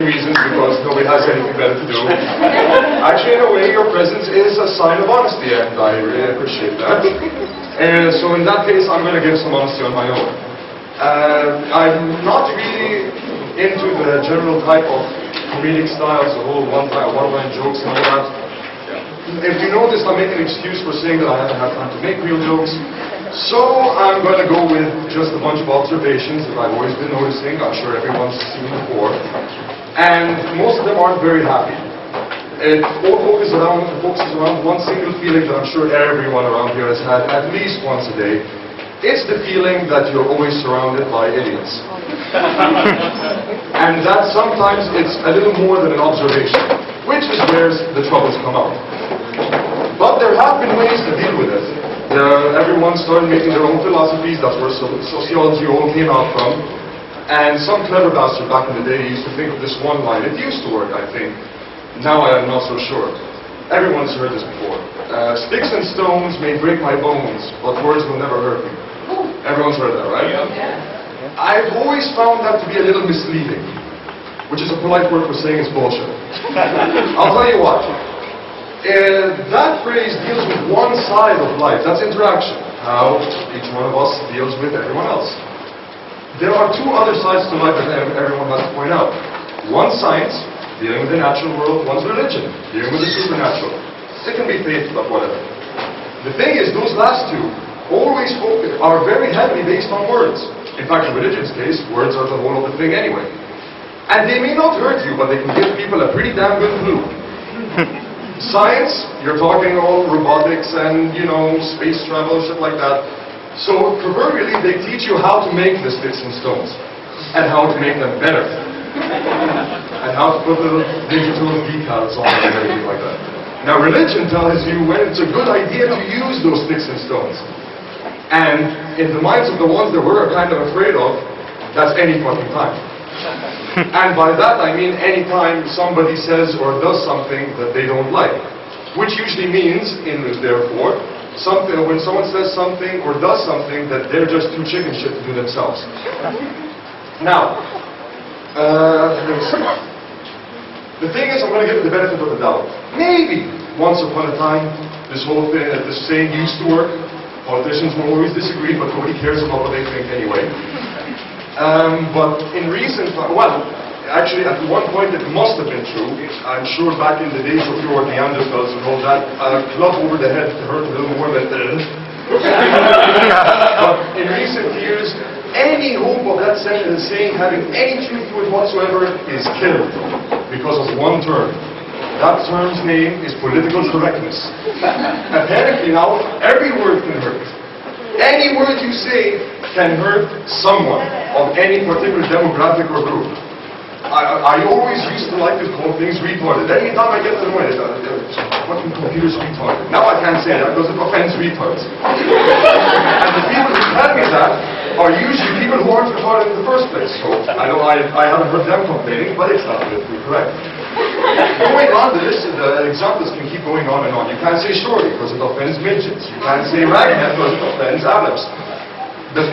reasons, because nobody has anything better to do. Actually, in a way, your presence is a sign of honesty, and I really appreciate that. So in that case, I'm going to give some honesty on my own. I'm not really into the general type of comedic styles, the whole one-line jokes and all that. If you noticed, I'm making an excuse for saying that I haven't had time to make real jokes. So I'm going to go with just a bunch of observations that I've always been noticing. I'm sure everyone's seen before. And most of them aren't very happy. It all focuses around one single feeling that I'm sure everyone around here has had at least once a day. It's the feeling that you're always surrounded by idiots. And that sometimes it's a little more than an observation, which is where the troubles come out. But there have been ways to deal with it. Everyone started making their own philosophies. That's where sociology all came out from. And some clever bastard back in the day used to think of this one line. It used to work, I think. Now I am not so sure. Everyone's heard this before. Sticks and stones may break my bones, but words will never hurt me. Everyone's heard that, right? Yeah. I've always found that to be a little misleading, which is a polite word for saying it's bullshit. I'll tell you what. That phrase deals with one side of life. That's interaction. How each one of us deals with everyone else. There are two other sides to life that everyone has to point out. One's science, dealing with the natural world. One's religion, dealing with the supernatural. It can be faith, but whatever. The thing is, those last two always are very heavily based on words. In fact, in religion's case, words are the whole of the thing anyway. And they may not hurt you, but they can give people a pretty damn good clue. Science, you're talking all robotics and, you know, space travel, shit like that. So, proverbially, they teach you how to make the sticks and stones. And how to make them better. And how to put little digital decals on them and everything like that. Now, religion tells you when it's a good idea to use those sticks and stones. And in the minds of the ones that we're kind of afraid of, that's any fucking time. And by that I mean any time somebody says or does something that they don't like. Which usually means, therefore, when someone says something or does something that they're just too chicken shit to do themselves. Now, the thing is, I'm going to give it the benefit of the doubt. Maybe once upon a time, this whole thing, this saying used to work. Politicians will always disagree, but nobody cares about what they think anyway. But in recent time, well, actually at one point it must have been true. I'm sure back in the days of your Neanderthals and all that, a club over the head hurt a little more than But in recent years, any hope of that sentence saying having any truth to it whatsoever is killed because of one term. That term's name is political correctness. Apparently now, every word can hurt. Any word you say can hurt someone of any particular demographic or group. I always used to like to call things retarded. Anytime I get annoyed, fucking computer's retarded. Now I can't say that because it offends retards. And the people who tell me that are usually people who aren't retarded in the first place. So I haven't heard them complaining, but it's not politically correct. Going on, the examples can keep going on and on. You can't say shorty because it offends midgets. You can't say raghead because it offends Arabs.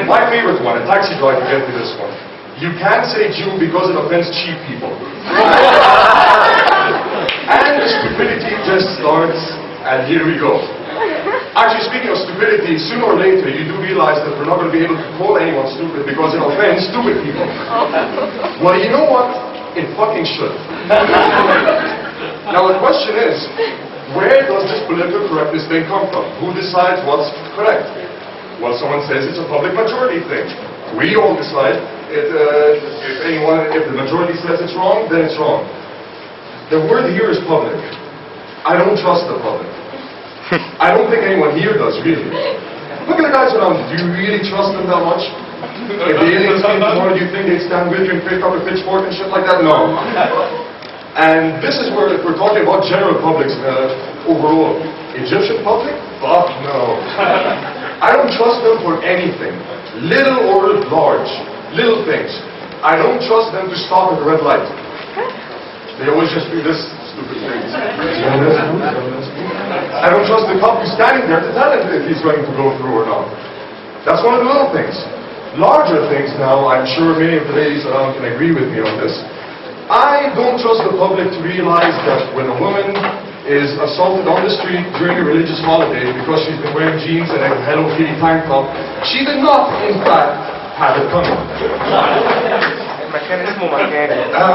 My favorite one, a taxi driver, get me this one. You can't say Jew because it offends cheap people. And the stupidity just starts, and here we go. Actually, speaking of stupidity, sooner or later you do realize that we're not going to be able to call anyone stupid because it offends stupid people. Well, you know what? It fucking should. Now the question is, where does this political correctness thing come from? Who decides what's correct? Well, someone says it's a public majority thing. We all decide if the majority says it's wrong, then it's wrong. The word here is public. I don't trust the public. I don't think anyone here does, really. Look at the guys around you. Do you really trust them that much? If the aliens came tomorrow, do you think they'd stand with you and pick up a pitchfork and shit like that? No. And this is where, if we're talking about general publics overall, Egyptian public? Fuck no. I don't trust them for anything. Little or large. Little things. I don't trust them to stop at the red light. They always just do this stupid thing. I don't trust the cop who's standing there to tell him if he's going to go through or not. That's one of the little things. Larger things now, I'm sure many of the ladies around can agree with me on this. I don't trust the public to realize that when a woman is assaulted on the street during a religious holiday because she's been wearing jeans and a Hello Kitty tank top, she did not, in fact, have it coming. Makan ismo Makan. I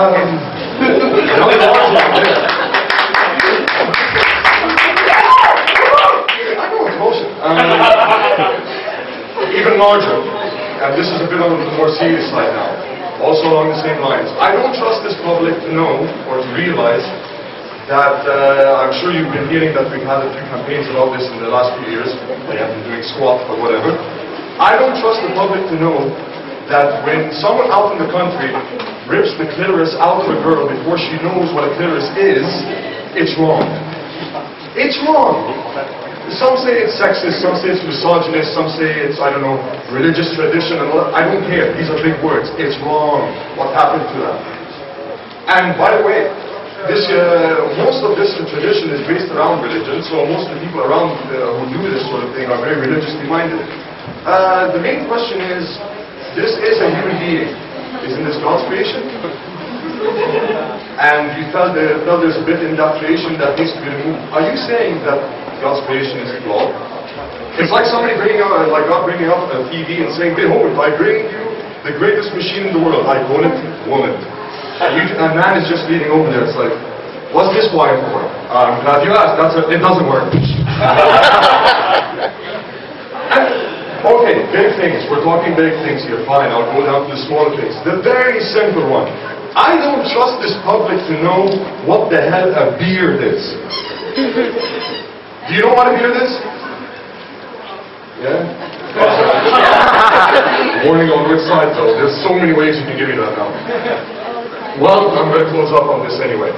know it's motion. Even larger, and this is a bit on the more serious side now, also along the same lines. I don't trust this public to know or to realize that I'm sure you've been hearing that we've had a few campaigns about this in the last few years. They have been doing squat or whatever. I don't trust the public to know that when someone out in the country rips the clitoris out of a girl before she knows what a clitoris is, it's wrong. It's wrong. Some say it's sexist, some say it's misogynist, some say it's, I don't know, religious tradition and all that. I don't care. These are big words. It's wrong. What happened to that? And by the way, most of this tradition is based around religion, so most of the people around who do this sort of thing are very religiously minded. The main question is, this is a human being. Isn't this God's creation? And you felt there's a bit in that creation that needs to be removed. Are you saying that God's creation is flawed? It's like somebody like God bringing up a TV and saying, behold, I bring you the greatest machine in the world. I call it woman. A man is just leaning over there. It's like, what's this wired for? I'm glad you asked. It doesn't work. Okay, big things. We're talking big things here. Fine, I'll go down to the smaller things. The very simple one. I don't trust this public to know what the hell a beard is. Do you know what a beard is? Yeah? Warning on which side though. There's so many ways you can give me that now. Well, I'm going to close up on this anyway.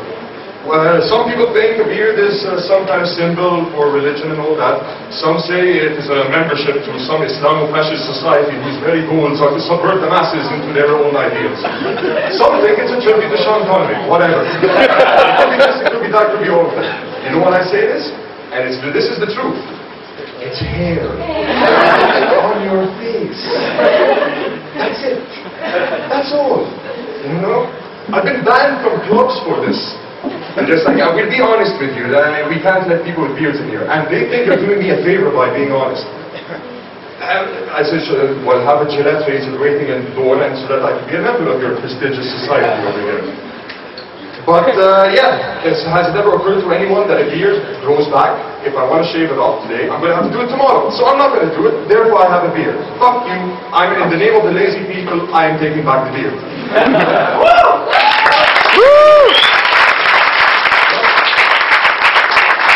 Well, some people think a beard is some kind of symbol for religion and all that. Some say it is a membership to some Islamo-fascist society whose very goals are to subvert the masses into their own ideals. Some think it's a tribute to Sean Connery, whatever. It could be this, it could be that, it could be all of that. You know when I say this? And this is the truth. It's hair on your face. That's it. That's all. You know? I've been banned from clubs for this. And just like, we'll be honest with you, we can't let people with beards in here. And they think they're doing me a favor by being honest. I said, well, have a Gillette razor waiting in the door and so that I can be a member of your prestigious society over here. But yeah, has it ever occurred to anyone that a beard grows back? If I want to shave it off today, I'm going to have to do it tomorrow. So I'm not going to do it, therefore I have a beard. Fuck you, I'm in the name of the lazy people, I am taking back the beard.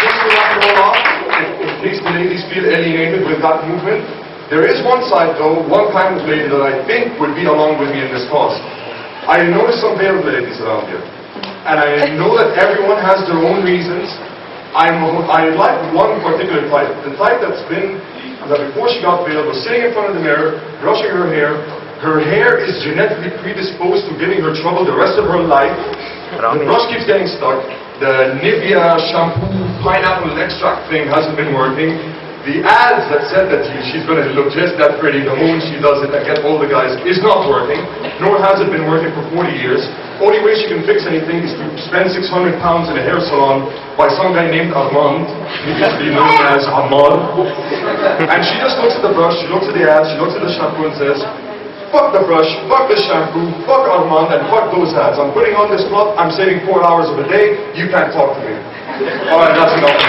Just to wrap it all off, in case the ladies feel alienated with that movement, there is one side though, one kind of lady that I think would be along with me in this cause. I noticed some veiled ladies around here. And I know that everyone has their own reasons. I like one particular type. The type that before she got veiled was sitting in front of the mirror, brushing her hair. Her hair is genetically predisposed to giving her trouble the rest of her life. The brush keeps getting stuck. The Nivea shampoo pineapple extract thing hasn't been working. The ads that said that she's going to look just that pretty the moment she does it and get all the guys is not working, nor has it been working for 40 years. Only way she can fix anything is to spend 600 pounds in a hair salon by some guy named Armand, previously known as Ahmad. And she just looks at the brush, she looks at the ads, she looks at the shampoo and says, fuck the brush, fuck the shampoo, fuck Armand, and fuck those ads. I'm putting on this cloth, I'm saving 4 hours of a day, you can't talk to me. Alright, that's enough.